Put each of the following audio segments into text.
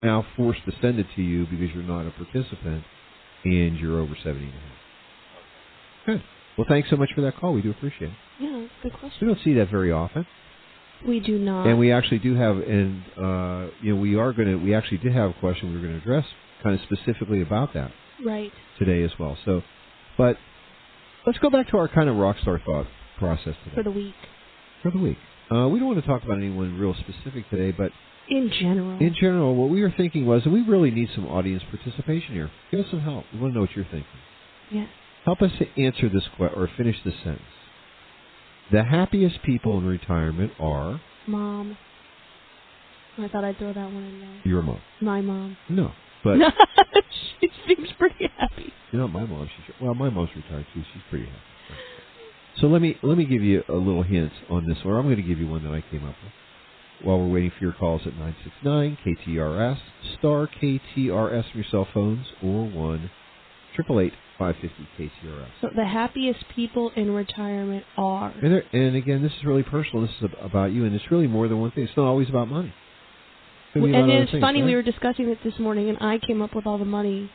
now forced to send it to you because you're not a participant and you're over 70 and a half. Good. Well, thanks so much for that call. We do appreciate it. Yeah, that's a good question. We don't see that very often. We do not. And we actually do have, we actually did have a question we were going to address kind of specifically about that. Right. Today as well. So, but let's go back to our kind of rock star thought process today. For the week. For the week. We don't want to talk about anyone real specific today, but in general. In general, what we were thinking was, and we really need some audience participation here. Give us some help. We want to know what you're thinking. Yes. Help us to answer this or finish this sentence. The happiest people in retirement are... Mom. I thought I'd throw that one in there. Your mom. My mom. No, but... She seems pretty happy. You know, my mom, my mom's retired too. She's pretty happy. So let me give you a little hint on this one. I'm going to give you one that I came up with. While we're waiting for your calls at 969-KTRS, star KTRS from your cell phones, or 1-888-550-KTRS. So the happiest people in retirement are... And again, this is really personal. This is about you, and it's really more than one thing. It's not always about money. And it's funny, right? We were discussing it this morning, and I came up with all the money,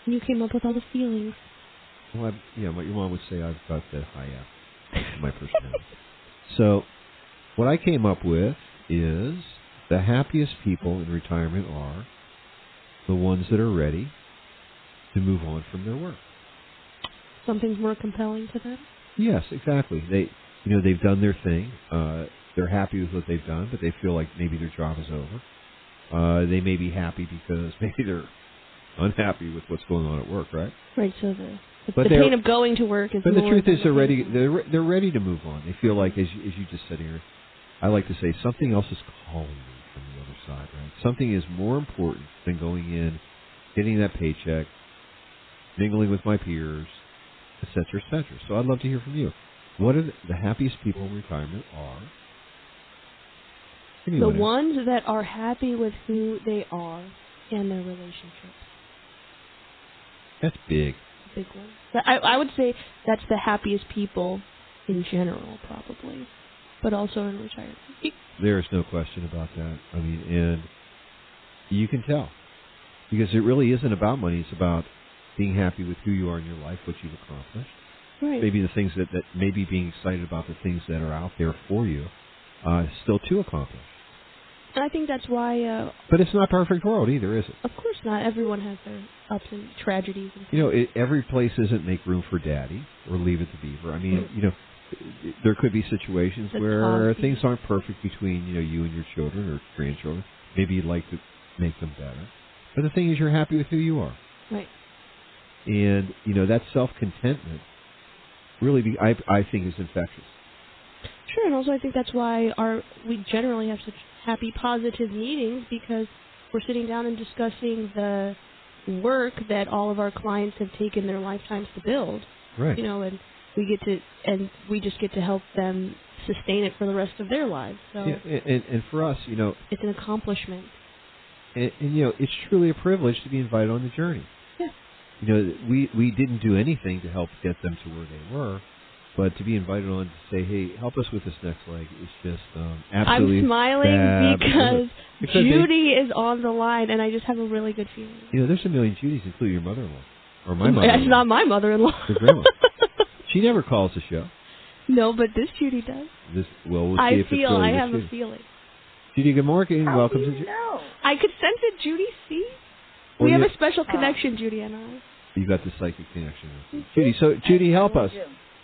and you came up with all the feelings. Well, your mom would say I've got that high up in my personality. So what I came up with is the happiest people in retirement are the ones that are ready to move on from their work. Something's more compelling to them? Yes, exactly. They've done their thing. They're happy with what they've done, but they feel like maybe their job is over. They may be happy because maybe they're unhappy with what's going on at work, right? Right. So the pain of going to work is. But the truth is, they're ready. They're ready to move on. They feel like, as you just said here, I like to say, something else is calling me from the other side, right? Something is more important than going in, getting that paycheck, mingling with my peers, et cetera, et cetera. So I'd love to hear from you. What are the happiest people in retirement are? The ones that are happy with who they are and their relationships. That's big. Big one. I would say that's the happiest people in general, probably, but also in retirement. There is no question about that. I mean, and you can tell. Because it really isn't about money. It's about being happy with who you are in your life, what you've accomplished. Right. Maybe the things that maybe being excited about the things that are out there for you still to accomplish. And I think that's why... but it's not a perfect world either, is it? Of course not. Everyone has their ups and tragedies. And every place isn't make room for daddy or leave it to beaver. I mean, there could be situations where things aren't perfect between, you and your children or grandchildren. Maybe you'd like to make them better. But the thing is, you're happy with who you are. Right. And, that self-contentment really, I think, is infectious. Sure, and also I think that's why we generally have such happy, positive meetings, because we're sitting down and discussing the work that all of our clients have taken their lifetimes to build. Right. And we just get to help them sustain it for the rest of their lives. So and for us, it's an accomplishment. And it's truly a privilege to be invited on the journey. Yeah. We didn't do anything to help get them to where they were. But to be invited on to say, hey, help us with this next leg is just absolutely I'm smiling fabulous. because Judy is on the line, and I just have a really good feeling. There's a million Judys, including your mother-in-law. Or my mother-in-law. That's not my mother-in-law. Your grandma. She never calls the show. No, but this Judy does. We'll see if it's really I have a feeling. Judy, good morning. Welcome to Judy. I could sense it, Judy. See? We have a special connection, Judy and I. You got the psychic connection. Judy, Judy, help us.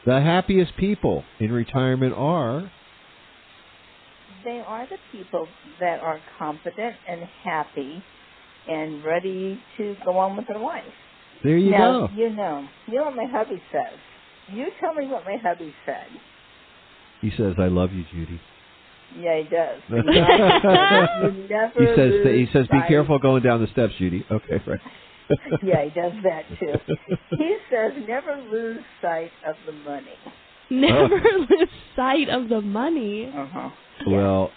The happiest people in retirement are? They are the people that are competent and happy and ready to go on with their life. There you go. You know what my hubby says. You tell me what my hubby said. He says, I love you, Judy. Yeah, he does. He says, be careful going down the steps, Judy. Okay, right. Yeah, he does that too. He says, never lose sight of the money. Never lose sight of the money. Uh-huh. Well,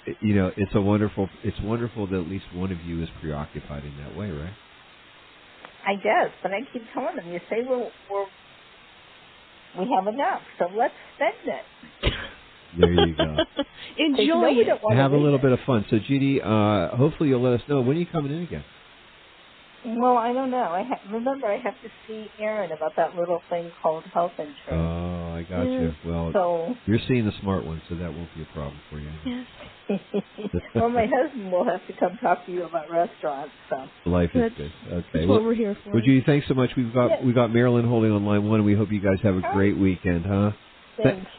it's wonderful that at least one of you is preoccupied in that way, right? I guess, but I keep telling them, you say we have enough, so let's spend it. There you go. Enjoy it. Have a little bit of fun. So, Judy, hopefully you'll let us know. When are you coming in again? Well, I don't know. Remember, I have to see Aaron about that little thing called health insurance. Oh, I got you. Well, so, you're seeing the smart one, so that won't be a problem for you. Yes. Well, my husband will have to come talk to you about restaurants. So. Life is good. Okay. That's what we're here for. Well, Judy, thanks so much. We've got Marilyn holding on line 1, and we hope you guys have a great weekend, huh?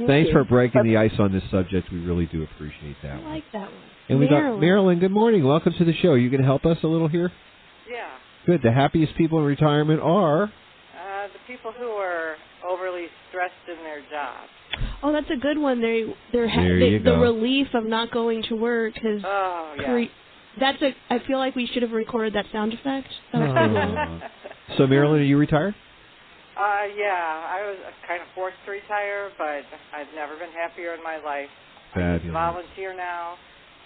Thanks for breaking the ice on this subject. We really do appreciate that one. I like that one. And we got Marilyn. Good morning. Welcome to the show. Are you going to help us a little here? Yeah. Good. The happiest people in retirement are? The people who are overly stressed in their job. Oh, that's a good one. The relief of not going to work has. Oh, yeah. I feel like we should have recorded that sound effect. So, Marilyn, are you retired? Yeah. I was kind of forced to retire, but I've never been happier in my life. Fabulous. I volunteer now,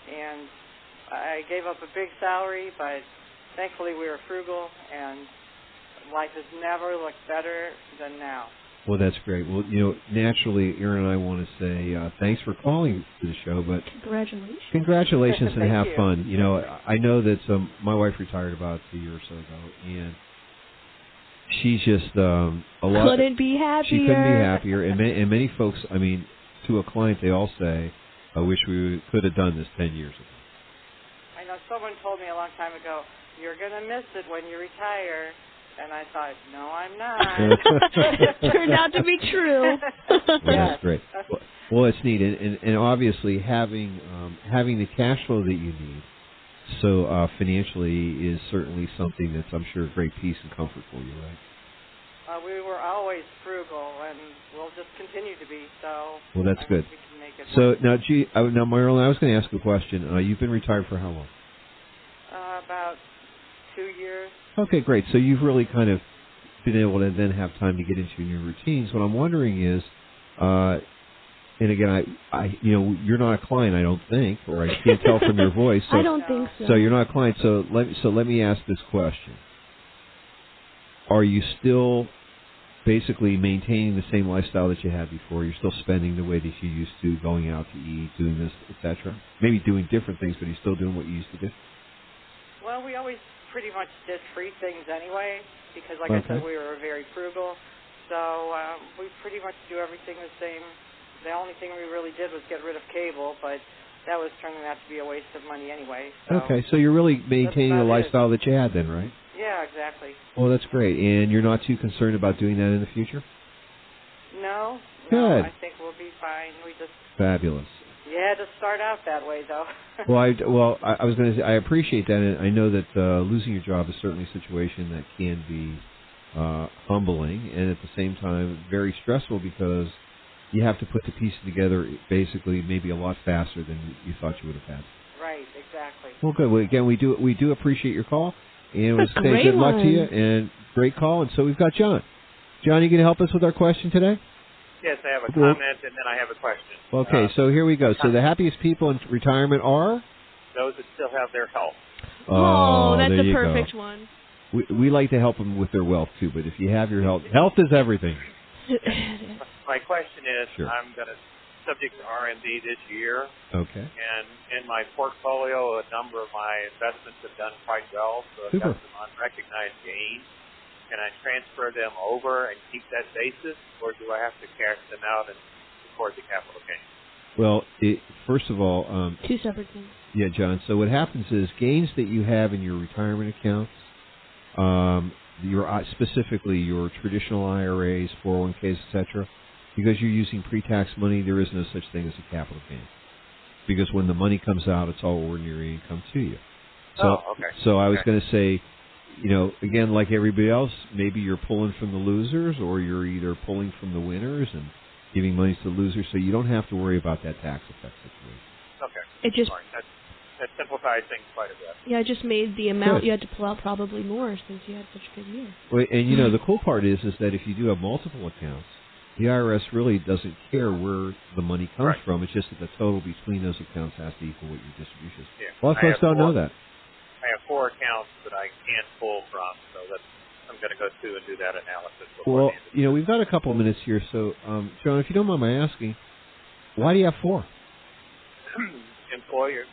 and I gave up a big salary, but thankfully we were frugal, and life has never looked better than now. Well, that's great. Well, naturally, Aaron and I want to say thanks for calling to the show, but congratulations and have fun. I know that my wife retired about a year or so ago, and she's just couldn't be happier. She couldn't be happier, and many folks, to a client, they all say, "I wish we could have done this 10 years ago." I know someone told me a long time ago, "You're going to miss it when you retire." And I thought, no, I'm not. Turned out to be true. Well, that's great. Well, it's neat, and obviously having the cash flow that you need, so financially is certainly something that's, I'm sure, great peace and comfort for you, right? We were always frugal, and we'll just continue to be. So. Well, that's good. We can make it So now, Marilyn, I was going to ask a question. You've been retired for how long? About 2 years. Okay, great. So you've really kind of been able to then have time to get into your routines. What I'm wondering is, and again, you're not a client, I don't think, or I can't tell from your voice. So, I don't think so. So you're not a client. So let me ask this question: are you still basically maintaining the same lifestyle that you had before? You're still spending the way that you used to, going out to eat, doing this, etc. Maybe doing different things, but you're still doing what you used to do. Well, we always pretty much did free things anyway, because like I said, we were very frugal. So we pretty much do everything the same. The only thing we really did was get rid of cable, but that was turning out to be a waste of money anyway. So okay, so you're really maintaining the lifestyle that you had then, right? Yeah, exactly. Well, that's great. And you're not too concerned about doing that in the future? No. Good. No, I think we'll be fine. Fabulous. You had to start out that way, though. I was going to say, I appreciate that, and I know that losing your job is certainly a situation that can be humbling, and at the same time very stressful, because you have to put the pieces together basically maybe a lot faster than you thought you would have had. Right, exactly. Well, good. Well, again, we do appreciate your call, and we'll say good luck to you, and great call. And so we've got John. John, you going to help us with our question today? Yes, I have a comment, and then I have a question. Okay, so here we go. So the happiest people in retirement are? Those that still have their health. Oh, that's a perfect one. We like to help them with their wealth, too, but if you have your health, health is everything. My question is, sure. I'm going to subject to RMD this year. Okay. And in my portfolio, a number of my investments have done quite well, so I've got some unrecognized gains. Can I transfer them over and keep that basis, or do I have to cash them out and record the capital gain? Well, first of all... two separate things. Yeah, John. So what happens is gains that you have in your retirement accounts, specifically your traditional IRAs, 401ks, etc., because you're using pre-tax money, there is no such thing as a capital gain. Because when the money comes out, it's all ordinary income to you. So, So I was going to say... again, like everybody else, maybe you're pulling from the losers, or you're either pulling from the winners and giving money to the losers, so you don't have to worry about that tax effect situation. Okay. It just that simplifies things quite a bit. Yeah, it just made the amount you had to pull out probably more since you had such a good year. Well, and the cool part is that if you do have multiple accounts, the IRS really doesn't care where the money comes from. It's just that the total between those accounts has to equal what your distribution is. Yeah. A lot of folks don't know that. I have 4 accounts that I can't pull from, so I'm going to go through and do that analysis. Well, we've got a couple of minutes here, so John, if you don't mind my asking, Why do you have 4? Employer.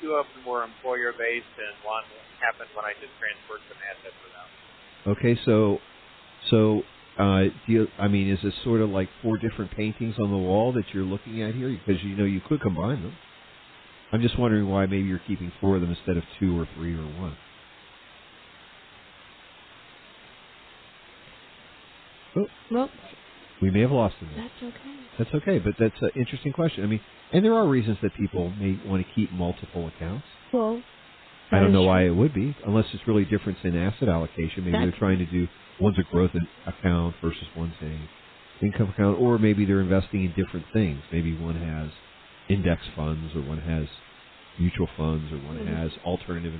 2 of them were employer-based, and 1 happened when I just transferred some assets without. Okay, so is this sort of like 4 different paintings on the wall that you're looking at here? Because you could combine them. I'm just wondering why maybe you're keeping 4 of them instead of 2 or 3 or 1. Oh, well, we may have lost him. That's okay. That's okay, but that's an interesting question. I mean, and there are reasons that people may want to keep multiple accounts. Well, I don't know why it would be, unless it's really difference in asset allocation. Maybe they're trying to do one's a growth account versus one's a income account, or maybe they're investing in different things. Maybe one has index funds, or one has mutual funds, or one has alternative.